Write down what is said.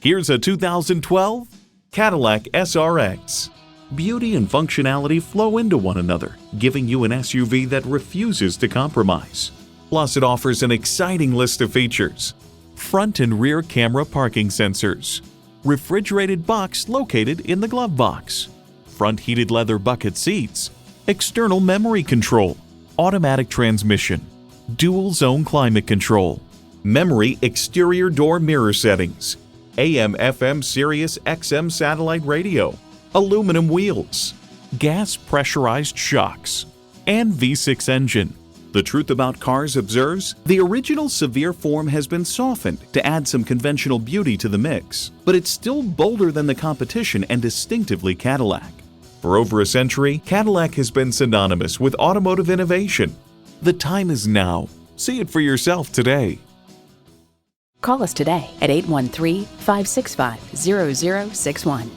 Here's a 2012 Cadillac SRX. Beauty and functionality flow into one another, giving you an SUV that refuses to compromise. Plus, it offers an exciting list of features. Front and rear camera parking sensors. Refrigerated box located in the glove box. Front heated leather bucket seats. External memory control. Automatic transmission. Dual zone climate control. Memory exterior door mirror settings. AM/FM Sirius XM satellite radio. Aluminum wheels. Gas pressurized shocks. And V6 engine. The Truth About Cars observes, the original severe form has been softened to add some conventional beauty to the mix, but it's still bolder than the competition and distinctively Cadillac. For over a century, Cadillac has been synonymous with automotive innovation. The time is now. See it for yourself today. Call us today at 813-565-0061.